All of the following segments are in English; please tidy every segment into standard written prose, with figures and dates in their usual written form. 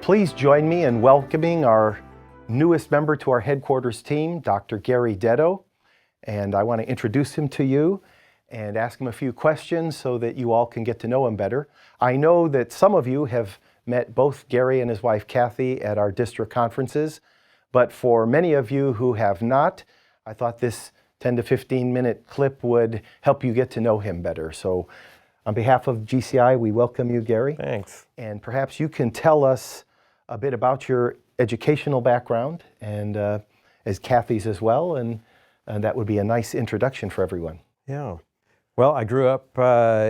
Please join me in welcoming our newest member to our headquarters team, Dr. Gary Deddo. And I want to introduce him to you and ask him a few questions so that you all can get to know him better. I know that some of you have met both Gary and his wife Kathy at our district conferences, but for many of you who have not, I thought this 10 to 15 minute clip would help you get to know him better. So on behalf of GCI, we welcome you, Gary. Thanks. And perhaps you can tell us a bit about your educational background, and as Kathy's as well, and that would be a nice introduction for everyone. Yeah. Well, I grew up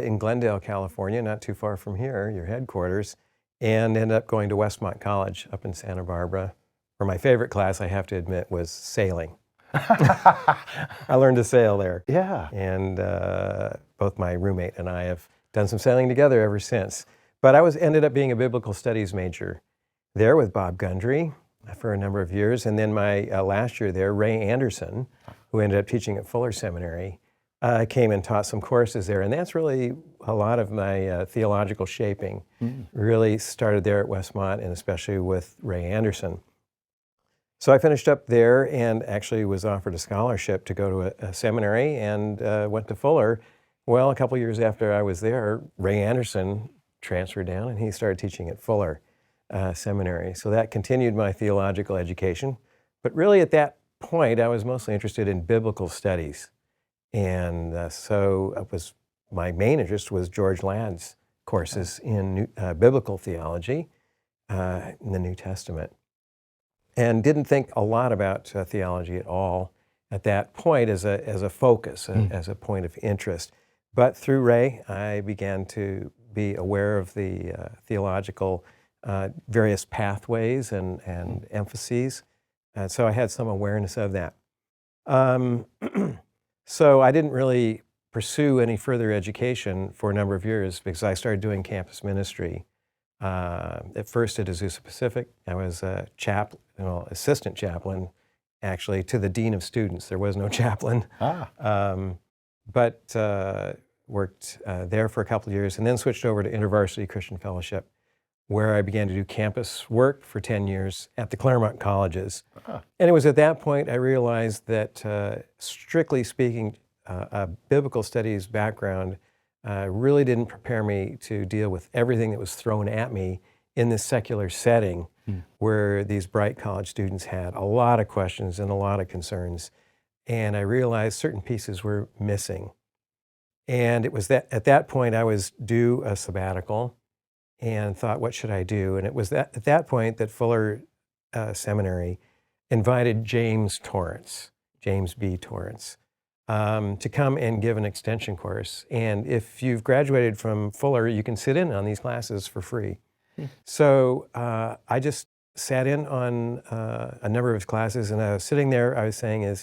in Glendale, California, not too far from here, your headquarters, and ended up going to Westmont College up in Santa Barbara, where my favorite class, I have to admit, was sailing. I learned to sail there. Yeah. And both my roommate and I have done some sailing together ever since. But I ended up being a biblical studies major there with Bob Gundry for a number of years. And then my last year there, Ray Anderson, who ended up teaching at Fuller Seminary, came and taught some courses there. And that's really a lot of my theological shaping. Really started there at Westmont, and especially with Ray Anderson. So I finished up there and actually was offered a scholarship to go to a seminary, and went to Fuller. Well, a couple years after I was there, Ray Anderson transferred down and he started teaching at Fuller Seminary. So that continued my theological education. But really at that point, I was mostly interested in biblical studies. And so my main interest was George Ladd's courses in biblical theology in the New Testament. And didn't think a lot about theology at all at that point as a focus, as a point of interest. But through Ray, I began to be aware of the theological various pathways and emphases. And so I had some awareness of that. So I didn't really pursue any further education for a number of years because I started doing campus ministry. At first at Azusa Pacific, I was a assistant chaplain, actually, to the dean of students. There was no chaplain. But worked there for a couple of years and then switched over to InterVarsity Christian Fellowship, where I began to do campus work for 10 years at the Claremont colleges. And it was at that point I realized that, strictly speaking, a biblical studies background really didn't prepare me to deal with everything that was thrown at me in this secular setting where these bright college students had a lot of questions and a lot of concerns. And I realized certain pieces were missing. And it was at that point I was due a sabbatical and thought, what should I do? And it was at that point that Fuller Seminary invited James B. Torrance, to come and give an extension course. And if you've graduated from Fuller, you can sit in on these classes for free. So I just sat in on a number of his classes, and I was sitting there, I was saying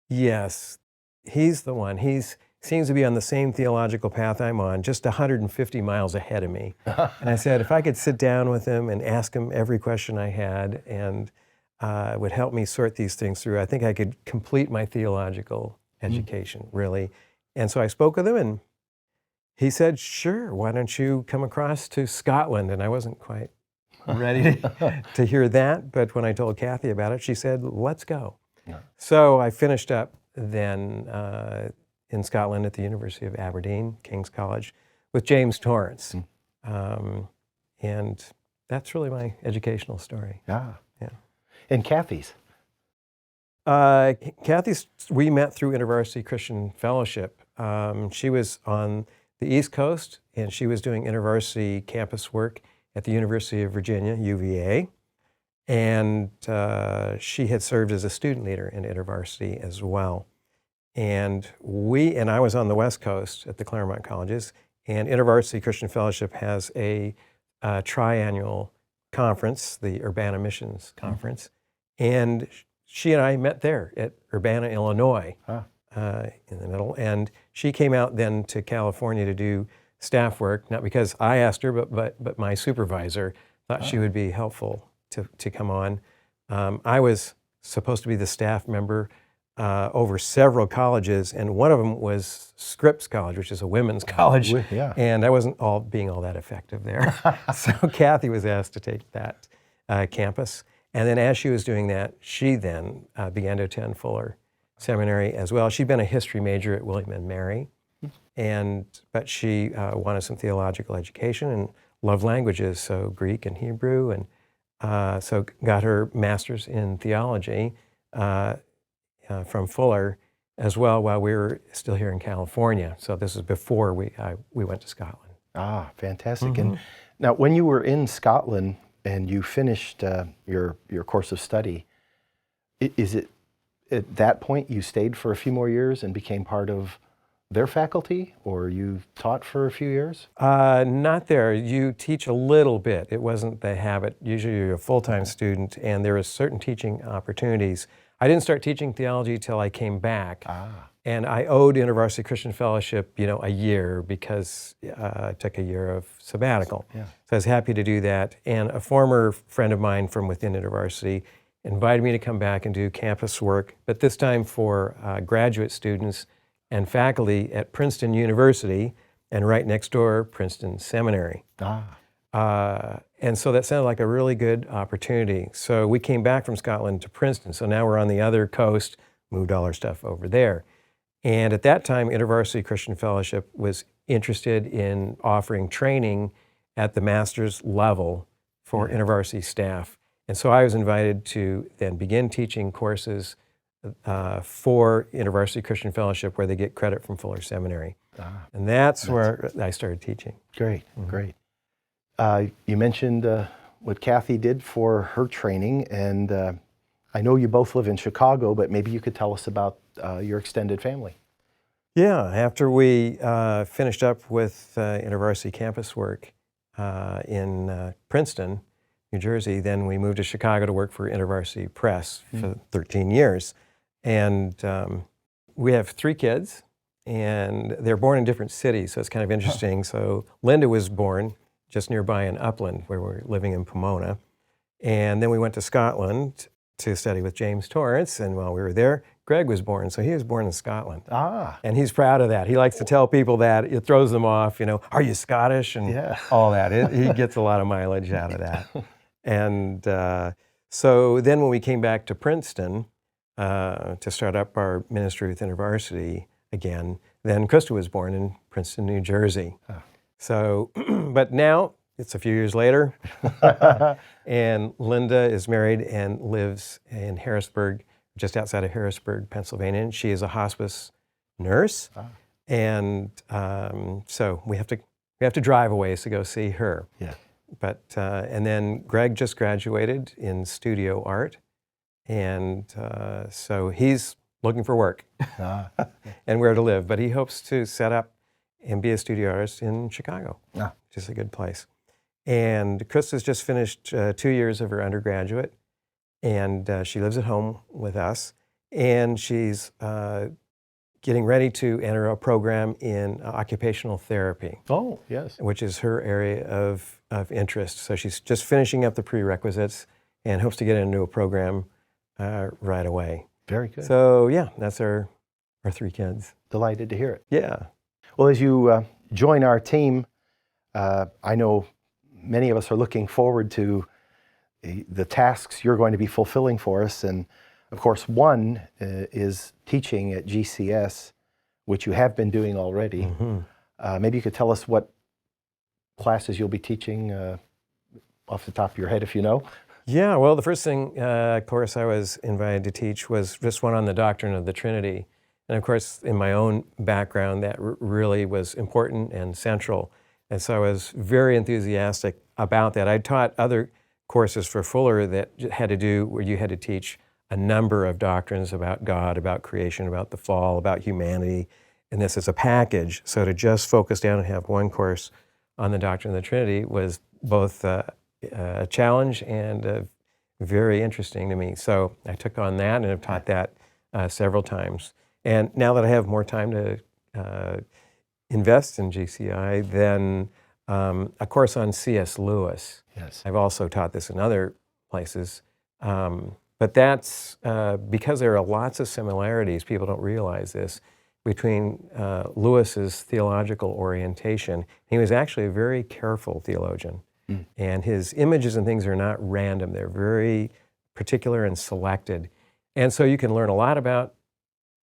yes, he's the one. He seems to be on the same theological path I'm on, just 150 miles ahead of me. And I said, if I could sit down with him and ask him every question I had, and would help me sort these things through, I think I could complete my theological education, really. And so I spoke with him, and he said, sure, why don't you come across to Scotland? And I wasn't quite ready to hear that, but when I told Kathy about it, she said, let's go. So I finished up then in Scotland at the University of Aberdeen, King's College, with James Torrance. And that's really my educational story. Yeah. Yeah. And Kathy's? Kathy's, we met through InterVarsity Christian Fellowship. She was on the East Coast, and she was doing InterVarsity campus work at the University of Virginia, UVA. And she had served as a student leader in InterVarsity as well. And I was on the West Coast at the Claremont colleges, and InterVarsity Christian Fellowship has a triannual conference, the Urbana Missions Conference. And she and I met there at Urbana, Illinois, in the middle. And she came out then to California to do staff work, not because I asked her, but my supervisor thought she would be helpful to come on. I was supposed to be the staff member over several colleges, and one of them was Scripps College, which is a women's college, Yeah. and I wasn't being all that effective there. So Kathy was asked to take that campus. And then as she was doing that, she then began to attend Fuller Seminary as well. She'd been a history major at William and Mary, but she wanted some theological education and loved languages, so Greek and Hebrew, and so got her master's in theology from Fuller as well while we were still here in California. So this is before we went to Scotland. Ah, fantastic. And now, when you were in Scotland and you finished your course of study, is it at that point you stayed for a few more years and became part of their faculty, or you taught for a few years? Not there. You teach a little bit. It wasn't the habit. Usually you're a full-time student, and there are certain teaching opportunities. I didn't start teaching theology till I came back. And I owed University Christian Fellowship, a year because I took a year of sabbatical. Yeah. So I was happy to do that. And a former friend of mine from within university invited me to come back and do campus work, but this time for graduate students and faculty at Princeton University, and right next door, Princeton Seminary. And so that sounded like a really good opportunity. So we came back from Scotland to Princeton. So now we're on the other coast, moved all our stuff over there. And at that time, InterVarsity Christian Fellowship was interested in offering training at the master's level for InterVarsity staff. And so I was invited to then begin teaching courses for InterVarsity Christian Fellowship where they get credit from Fuller Seminary. And that's where I started teaching. Great, great. You mentioned what Kathy did for her training, and I know you both live in Chicago, but maybe you could tell us about your extended family. Yeah, after we finished up with InterVarsity campus work in Princeton, New Jersey, then we moved to Chicago to work for InterVarsity Press for 13 years. And we have 3 kids, and they're born in different cities, so it's kind of interesting. So Linda was born just nearby in Upland, where we're living in Pomona. And then we went to Scotland to study with James Torrance, and while we were there, Greg was born, so he was born in Scotland. And he's proud of that. He likes to tell people that. It throws them off, are you Scottish? And all that. He gets a lot of mileage out of that. And so then when we came back to Princeton to start up our ministry with InterVarsity again, then Krista was born in Princeton, New Jersey. So, but now it's a few years later, and Linda is married and lives in Harrisburg, just outside of Harrisburg, Pennsylvania. And she is a hospice nurse, and so we have to drive a ways to go see her. Yeah. But and then Greg just graduated in studio art, and so he's looking for work and where to live. But he hopes to set up and be a studio artist in Chicago, which is a good place. And Krista's just finished 2 years of her undergraduate, and she lives at home with us. And she's getting ready to enter a program in occupational therapy. Oh, yes. Which is her area of interest. So she's just finishing up the prerequisites and hopes to get into a program right away. Very good. So yeah, that's our 3 kids. Delighted to hear it. Yeah. Well, as you join our team, I know many of us are looking forward to the tasks you're going to be fulfilling for us. And of course, one is teaching at GCS, which you have been doing already. Maybe you could tell us what classes you'll be teaching off the top of your head, if you know. Yeah, well, the first thing, course I was invited to teach was just one on the doctrine of the Trinity. And of course, in my own background, that really was important and central. And so I was very enthusiastic about that. I taught other courses for Fuller that had to do where you had to teach a number of doctrines about God, about creation, about the fall, about humanity, and this as a package. So to just focus down and have one course on the doctrine of the Trinity was both a challenge and very interesting to me. So I took on that and have taught that several times. And now that I have more time to invest in GCI, then a course on C.S. Lewis. Yes. I've also taught this in other places. But that's because there are lots of similarities, people don't realize this, between Lewis's theological orientation. He was actually a very careful theologian. And his images and things are not random. They're very particular and selected. And so you can learn a lot about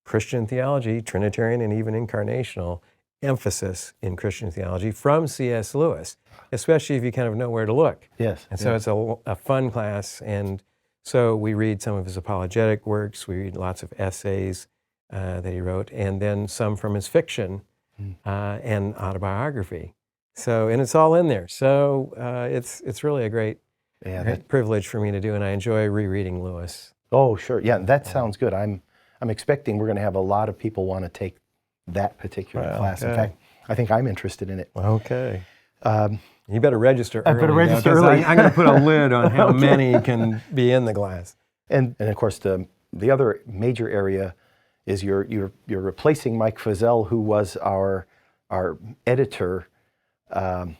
Christian theology, Trinitarian and even incarnational emphasis in Christian theology from C.S. Lewis, especially if you kind of know where to look. Yes. And so it's a fun class. And so we read some of his apologetic works. We read lots of essays that he wrote, and then some from his fiction and autobiography. So, and it's all in there. So it's really a great privilege for me to do, and I enjoy rereading Lewis. Oh, sure. Yeah, that sounds good. I'm expecting we're going to have a lot of people want to take that particular class. In fact, I think I'm interested in it. Okay. You better register early. I better register early. I'm going to put a lid on how many can be in the class. And of course, the other major area is you're replacing Mike Feazell, who was our editor. And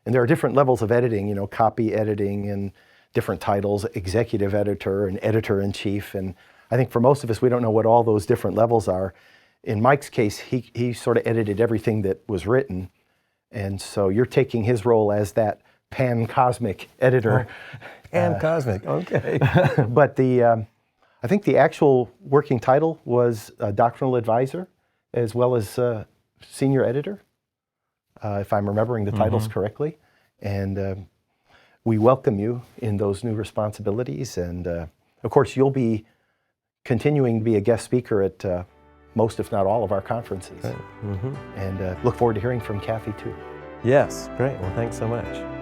there are different levels of editing, copy editing and different titles, executive editor and editor-in-chief. And I think for most of us, we don't know what all those different levels are. In Mike's case, he sort of edited everything that was written. And so you're taking his role as that pan-cosmic editor. Pan-cosmic, okay. But I think the actual working title was Doctrinal Advisor as well as Senior Editor, if I'm remembering the titles correctly. And we welcome you in those new responsibilities. And of course, you'll be continuing to be a guest speaker at most, if not all, of our conferences. And look forward to hearing from Kathy too. Yes, great. Well, thanks so much.